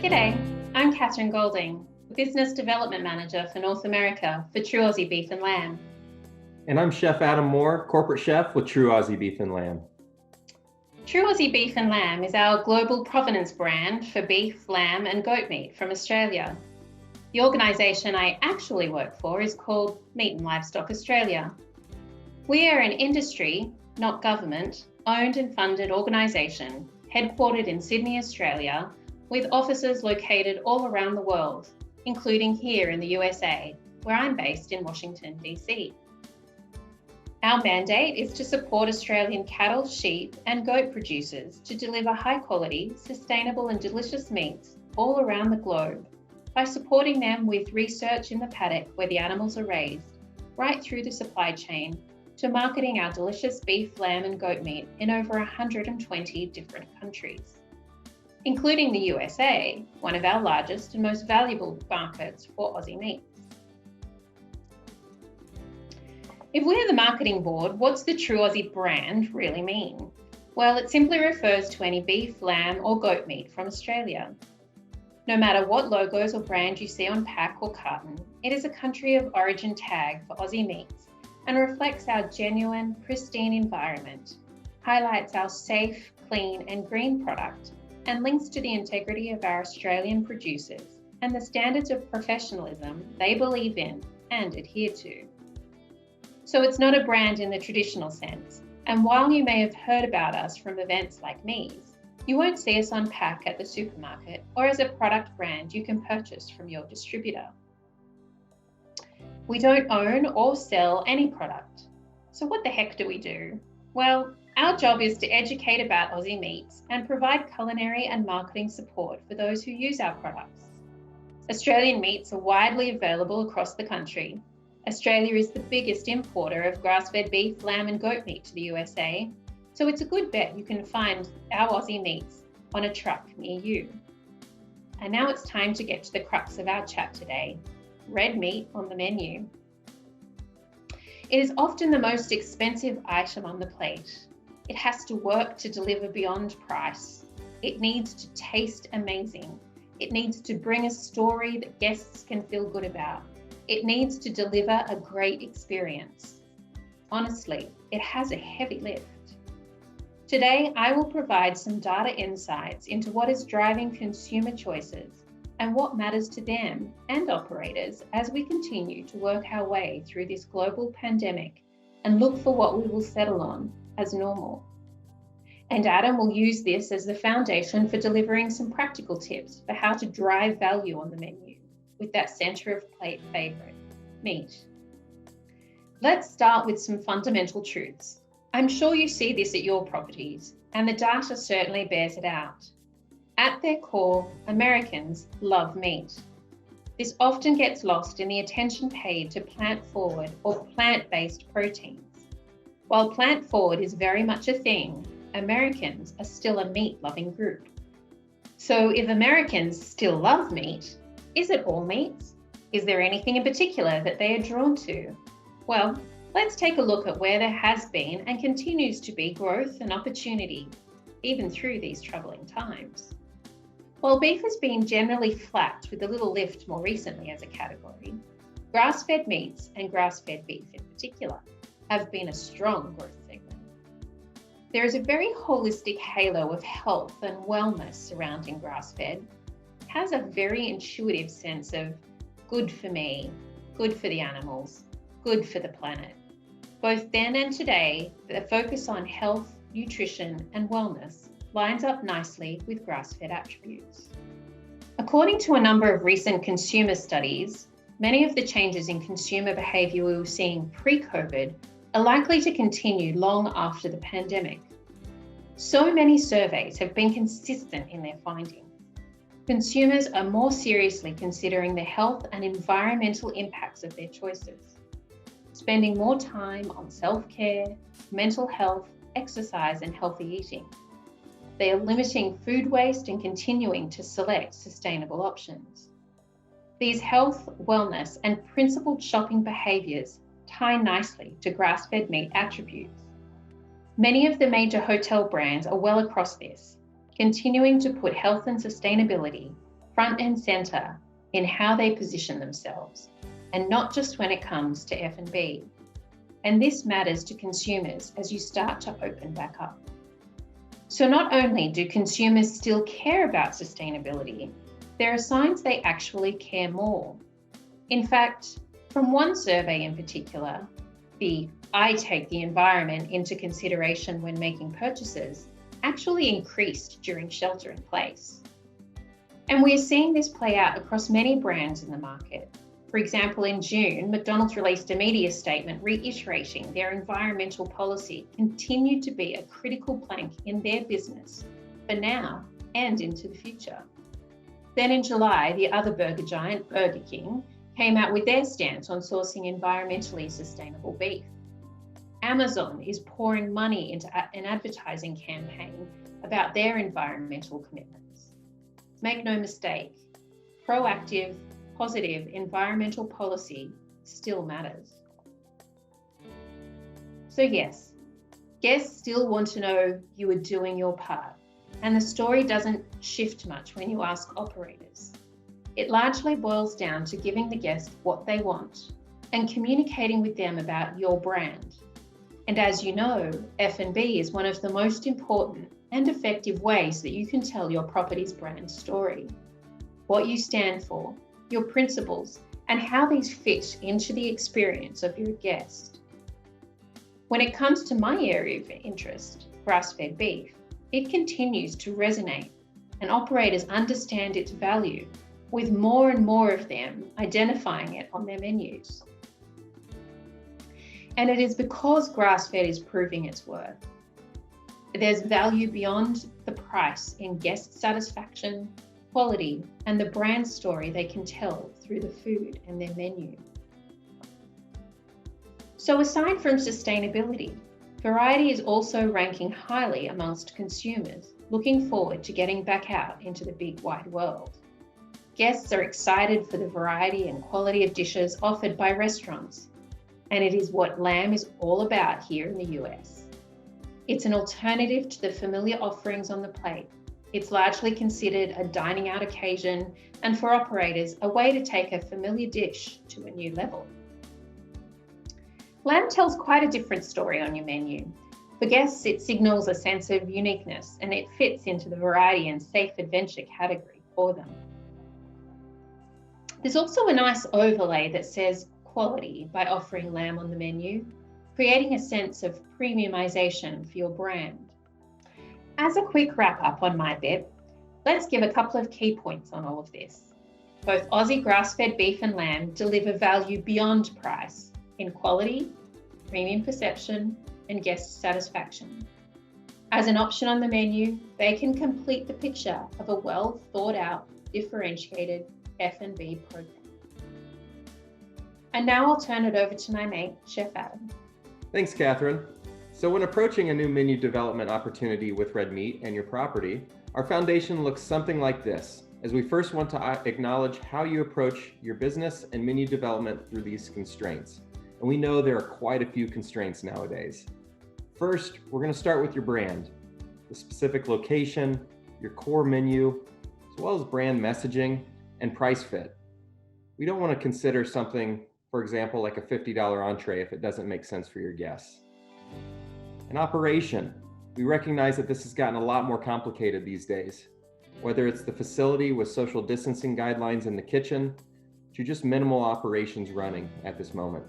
G'day, I'm Catherine Golding, Business Development Manager for North America for True Aussie Beef Lamb. And I'm Chef Adam Moore, Corporate Chef with True Aussie Beef Lamb. True Aussie Beef Lamb is our global provenance brand for beef, lamb and goat meat from Australia. The organisation I actually work for is called Meat and Livestock Australia. We are an industry, not government, owned and funded organisation headquartered in Sydney, Australia, with offices located all around the world, including here in the USA, where I'm based in Washington, DC. Our mandate is to support Australian cattle, sheep and goat producers to deliver high quality, sustainable and delicious meats all around the globe by supporting them with research in the paddock where the animals are raised, right through the supply chain to marketing our delicious beef, lamb and goat meat in over 120 different countries, including the USA, one of our largest and most valuable markets for Aussie meats. If we're the marketing board, what's the True Aussie brand really mean? Well, it simply refers to any beef, lamb or goat meat from Australia. No matter what logos or brand you see on pack or carton, it is a country of origin tag for Aussie meats and reflects our genuine, pristine environment, highlights our safe, clean and green product, and links to the integrity of our Australian producers and the standards of professionalism they believe in and adhere to. So it's not a brand in the traditional sense, and while you may have heard about us from events like Me's, you won't see us on pack at the supermarket or as a product brand you can purchase from your distributor. We don't own or sell any product. So what the heck do we do? Well, our job is to educate about Aussie meats and provide culinary and marketing support for those who use our products. Australian meats are widely available across the country. Australia is the biggest importer of grass-fed beef, lamb and goat meat to the USA, so it's a good bet you can find our Aussie meats on a truck near you. And now it's time to get to the crux of our chat today, red meat on the menu. It is often the most expensive item on the plate. It has to work to deliver beyond price. It needs to taste amazing. It needs to bring a story that guests can feel good about. It needs to deliver a great experience. Honestly, it has a heavy lift. Today, I will provide some data insights into what is driving consumer choices and what matters to them and operators as we continue to work our way through this global pandemic and look for what we will settle on as normal. And Adam will use this as the foundation for delivering some practical tips for how to drive value on the menu with that center of plate favorite, meat. Let's start with some fundamental truths. I'm sure you see this at your properties, and the data certainly bears it out. At their core, Americans love meat. This often gets lost in the attention paid to plant-forward or plant-based proteins. While plant-forward is very much a thing, Americans are still a meat-loving group. So if Americans still love meat, is it all meats? Is there anything in particular that they are drawn to? Well, let's take a look at where there has been and continues to be growth and opportunity, even through these troubling times. While beef has been generally flat with a little lift more recently as a category, grass-fed meats and grass-fed beef in particular have been a strong growth segment. There is a very holistic halo of health and wellness surrounding grass-fed. It has a very intuitive sense of good for me, good for the animals, good for the planet. Both then and today, the focus on health, nutrition, and wellness lines up nicely with grass-fed attributes. According to a number of recent consumer studies, many of the changes in consumer behaviour we were seeing pre-COVID are likely to continue long after the pandemic. So many surveys have been consistent in their findings. Consumers are more seriously considering the health and environmental impacts of their choices, spending more time on self-care, mental health, exercise, and healthy eating. They are limiting food waste and continuing to select sustainable options. These health, wellness, and principled shopping behaviours tie nicely to grass-fed meat attributes. Many of the major hotel brands are well across this, continuing to put health and sustainability front and center in how they position themselves, and not just when it comes to F&B. And this matters to consumers as you start to open back up. So not only do consumers still care about sustainability, there are signs they actually care more. In fact, from one survey in particular, the "I take the environment into consideration when making purchases" actually increased during shelter in place. And we're seeing this play out across many brands in the market. For example, in June, McDonald's released a media statement reiterating their environmental policy continued to be a critical plank in their business for now and into the future. Then in July, the other burger giant, Burger King, came out with their stance on sourcing environmentally sustainable beef. Amazon is pouring money into an advertising campaign about their environmental commitments. Make no mistake, proactive, positive environmental policy still matters. So yes, guests still want to know you are doing your part, and the story doesn't shift much when you ask operators. It largely boils down to giving the guest what they want and communicating with them about your brand. And as you know, F&B is one of the most important and effective ways that you can tell your property's brand story. What you stand for, your principles, and how these fit into the experience of your guest. When it comes to my area of interest, grass-fed beef, it continues to resonate, and operators understand its value, with more and more of them identifying it on their menus. And it is because grass-fed is proving its worth. There's value beyond the price in guest satisfaction, quality, and the brand story they can tell through the food and their menu. So aside from sustainability, variety is also ranking highly amongst consumers looking forward to getting back out into the big wide world. Guests are excited for the variety and quality of dishes offered by restaurants, and it is what lamb is all about here in the US. It's an alternative to the familiar offerings on the plate. It's largely considered a dining out occasion, and for operators, a way to take a familiar dish to a new level. Lamb tells quite a different story on your menu. For guests, it signals a sense of uniqueness, and it fits into the variety and safe adventure category for them. There's also a nice overlay that says quality by offering lamb on the menu, creating a sense of premiumization for your brand. As a quick wrap up on my bit, let's give a couple of key points on all of this. Both Aussie grass-fed beef and lamb deliver value beyond price in quality, premium perception, and guest satisfaction. As an option on the menu, they can complete the picture of a well thought out, differentiated F&B program. And now I'll turn it over to my mate, Chef Adam. Thanks, Catherine. So when approaching a new menu development opportunity with red meat and your property, our foundation looks something like this, as we first want to acknowledge how you approach your business and menu development through these constraints. And we know there are quite a few constraints nowadays. First, we're going to start with your brand, the specific location, your core menu, as well as brand messaging and price fit. We don't want to consider something, for example, like a $50 entree if it doesn't make sense for your guests. An operation. We recognize that this has gotten a lot more complicated these days, whether it's the facility with social distancing guidelines in the kitchen to just minimal operations running at this moment.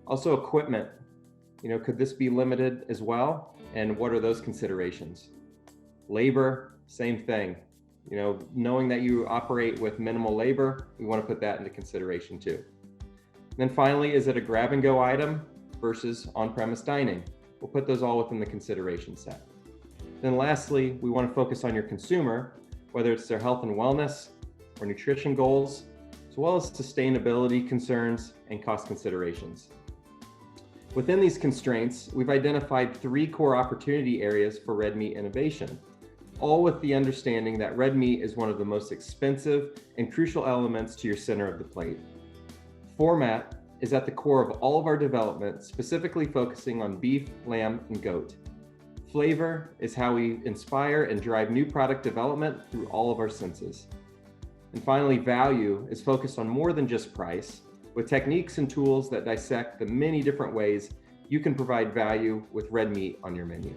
Also equipment, could this be limited as well? And what are those considerations? Labor, same thing. Knowing that you operate with minimal labor, we want to put that into consideration too. And then finally, is it a grab and go item versus on-premise dining? We'll put those all within the consideration set. Then lastly, we want to focus on your consumer, whether it's their health and wellness or nutrition goals, as well as sustainability concerns and cost considerations. Within these constraints, we've identified 3 core opportunity areas for red meat innovation, all with the understanding that red meat is one of the most expensive and crucial elements to your center of the plate. Format is at the core of all of our development, specifically focusing on beef, lamb, and goat. Flavor is how we inspire and drive new product development through all of our senses. And finally, value is focused on more than just price, with techniques and tools that dissect the many different ways you can provide value with red meat on your menu.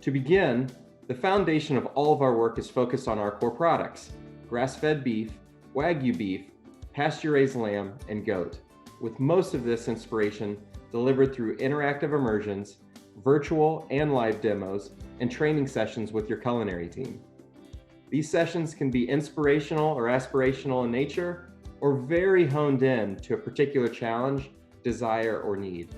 To begin, the foundation of all of our work is focused on our core products: grass-fed beef, Wagyu beef, pasture-raised lamb, and goat, with most of this inspiration delivered through interactive immersions, virtual and live demos, and training sessions with your culinary team. These sessions can be inspirational or aspirational in nature, or very honed in to a particular challenge, desire, or need.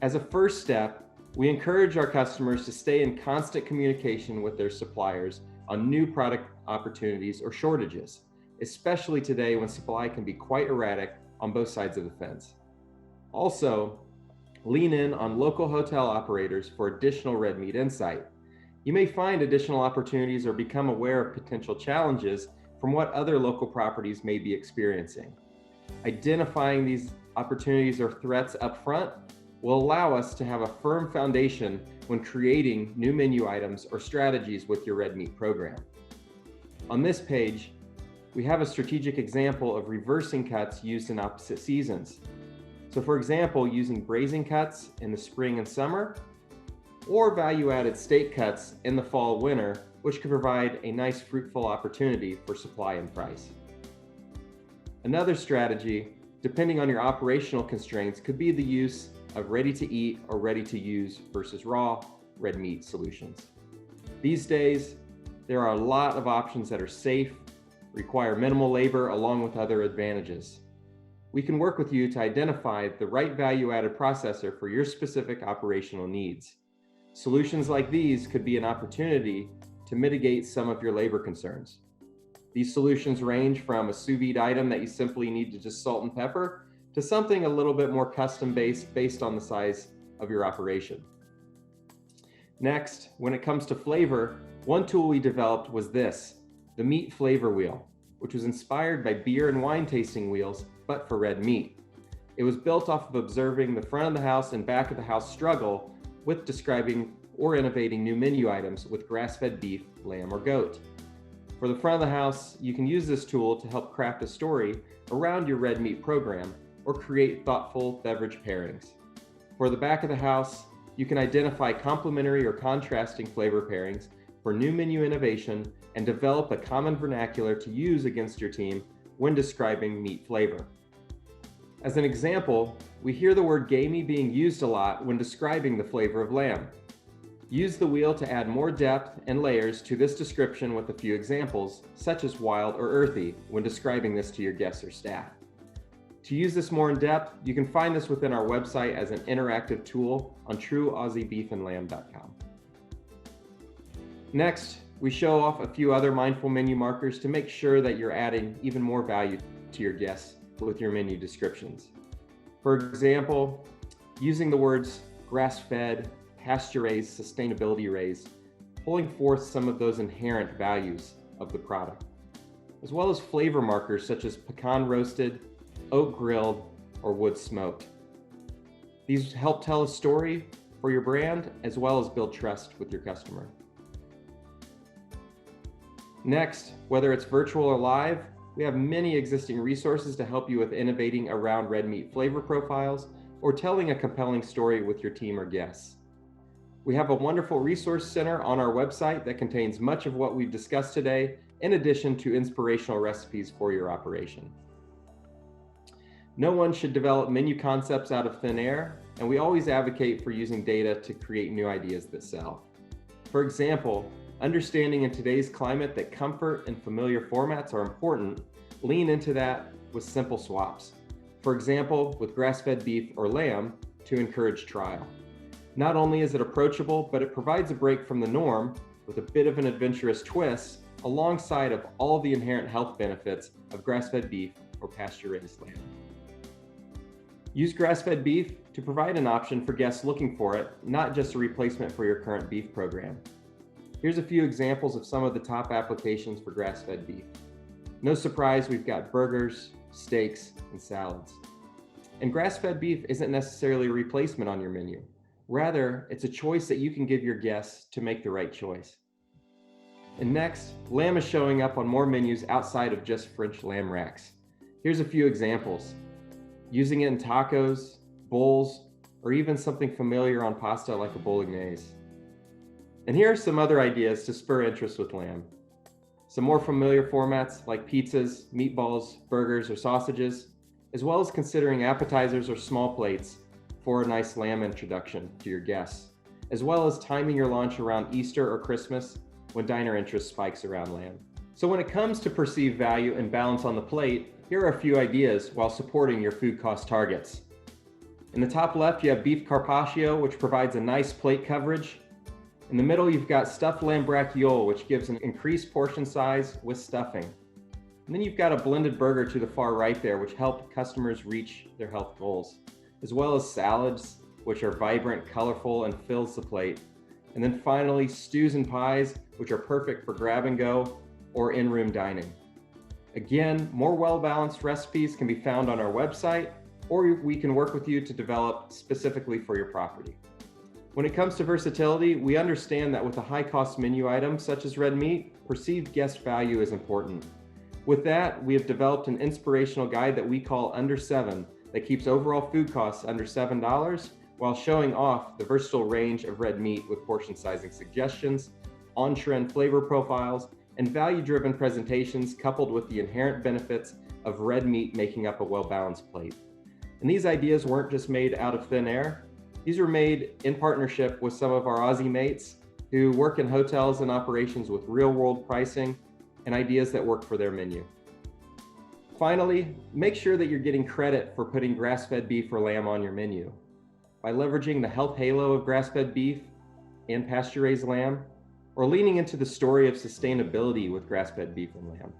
As a first step, we encourage our customers to stay in constant communication with their suppliers on new product opportunities or shortages, especially today when supply can be quite erratic on both sides of the fence. Also, lean in on local hotel operators for additional red meat insight. You may find additional opportunities or become aware of potential challenges from what other local properties may be experiencing. Identifying these opportunities or threats up front will allow us to have a firm foundation when creating new menu items or strategies with your red meat program. On this page, we have a strategic example of reversing cuts used in opposite seasons. So for example, using braising cuts in the spring and summer, or value-added steak cuts in the fall, winter, which could provide a nice fruitful opportunity for supply and price. Another strategy, depending on your operational constraints, could be the use of ready-to-eat or ready-to-use versus raw red meat solutions. These days, there are a lot of options that are safe, require minimal labor, along with other advantages. We can work with you to identify the right value-added processor for your specific operational needs. Solutions like these could be an opportunity to mitigate some of your labor concerns. These solutions range from a sous vide item that you simply need to just salt and pepper to something a little bit more custom based on the size of your operation. Next, when it comes to flavor, one tool we developed was this, the meat flavor wheel, which was inspired by beer and wine tasting wheels, but for red meat. It was built off of observing the front of the house and back of the house struggle with describing or innovating new menu items with grass-fed beef, lamb, or goat. For the front of the house, you can use this tool to help craft a story around your red meat program or create thoughtful beverage pairings. For the back of the house, you can identify complementary or contrasting flavor pairings for new menu innovation and develop a common vernacular to use against your team when describing meat flavor. As an example, we hear the word gamey being used a lot when describing the flavor of lamb. Use the wheel to add more depth and layers to this description with a few examples, such as wild or earthy, when describing this to your guests or staff. To use this more in depth, you can find this within our website as an interactive tool on trueausiebeefandlamb.com. Next, we show off a few other mindful menu markers to make sure that you're adding even more value to your guests with your menu descriptions. For example, using the words grass-fed, pasture-raised, sustainability raised, pulling forth some of those inherent values of the product, as well as flavor markers such as pecan roasted, oak grilled, or wood smoked. These help tell a story for your brand as well as build trust with your customer. Next, whether it's virtual or live, we have many existing resources to help you with innovating around red meat flavor profiles or telling a compelling story with your team or guests. We have a wonderful resource center on our website that contains much of what we've discussed today, in addition to inspirational recipes for your operation. No one should develop menu concepts out of thin air, and we always advocate for using data to create new ideas that sell. For example, understanding in today's climate that comfort and familiar formats are important, lean into that with simple swaps. For example, with grass-fed beef or lamb to encourage trial. Not only is it approachable, but it provides a break from the norm with a bit of an adventurous twist alongside of all the inherent health benefits of grass-fed beef or pasture-raised lamb. Use grass-fed beef to provide an option for guests looking for it, not just a replacement for your current beef program. Here's a few examples of some of the top applications for grass-fed beef. No surprise, we've got burgers, steaks, and salads. And grass-fed beef isn't necessarily a replacement on your menu. Rather, it's a choice that you can give your guests to make the right choice. And next, lamb is showing up on more menus outside of just French lamb racks. Here's a few examples. Using it in tacos, bowls, or even something familiar on pasta like a bolognese. And here are some other ideas to spur interest with lamb. Some more familiar formats like pizzas, meatballs, burgers, or sausages, as well as considering appetizers or small plates for a nice lamb introduction to your guests, as well as timing your launch around Easter or Christmas when diner interest spikes around lamb. So when it comes to perceived value and balance on the plate, here are a few ideas while supporting your food cost targets. In the top left, you have beef carpaccio, which provides a nice plate coverage. In the middle, you've got stuffed lamb brachiole, which gives an increased portion size with stuffing. And then you've got a blended burger to the far right there, which help customers reach their health goals, as well as salads, which are vibrant, colorful, and fills the plate. And then finally, stews and pies, which are perfect for grab and go or in-room dining. Again, more well-balanced recipes can be found on our website, or we can work with you to develop specifically for your property. When it comes to versatility, we understand that with a high-cost menu item such as red meat, perceived guest value is important. With that, we have developed an inspirational guide that we call Under 7 that keeps overall food costs under $7 while showing off the versatile range of red meat with portion sizing suggestions, on-trend flavor profiles, and value-driven presentations coupled with the inherent benefits of red meat making up a well-balanced plate. And these ideas weren't just made out of thin air. These were made in partnership with some of our Aussie mates who work in hotels and operations with real-world pricing and ideas that work for their menu. Finally, make sure that you're getting credit for putting grass-fed beef or lamb on your menu. By leveraging the health halo of grass-fed beef and pasture-raised lamb, or leaning into the story of sustainability with grass-fed beef and lamb.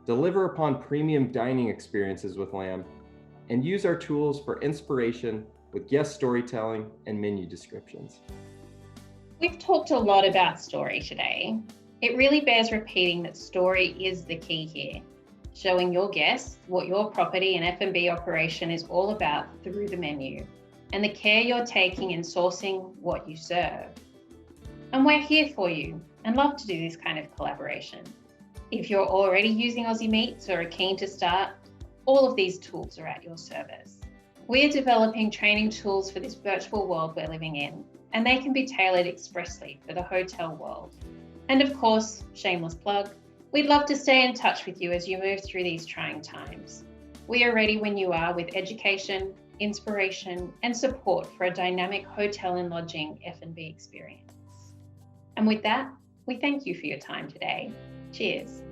Deliver upon premium dining experiences with lamb, and use our tools for inspiration with guest storytelling and menu descriptions. We've talked a lot about story today. It really bears repeating that story is the key here, showing your guests what your property and F&B operation is all about through the menu, and the care you're taking in sourcing what you serve. And we're here for you and love to do this kind of collaboration. If you're already using Aussie meats or are keen to start, all of these tools are at your service. We're developing training tools for this virtual world we're living in, and they can be tailored expressly for the hotel world. And of course, shameless plug, we'd love to stay in touch with you as you move through these trying times. We are ready when you are with education, inspiration, and support for a dynamic hotel and lodging F&B experience. And with that, we thank you for your time today. Cheers.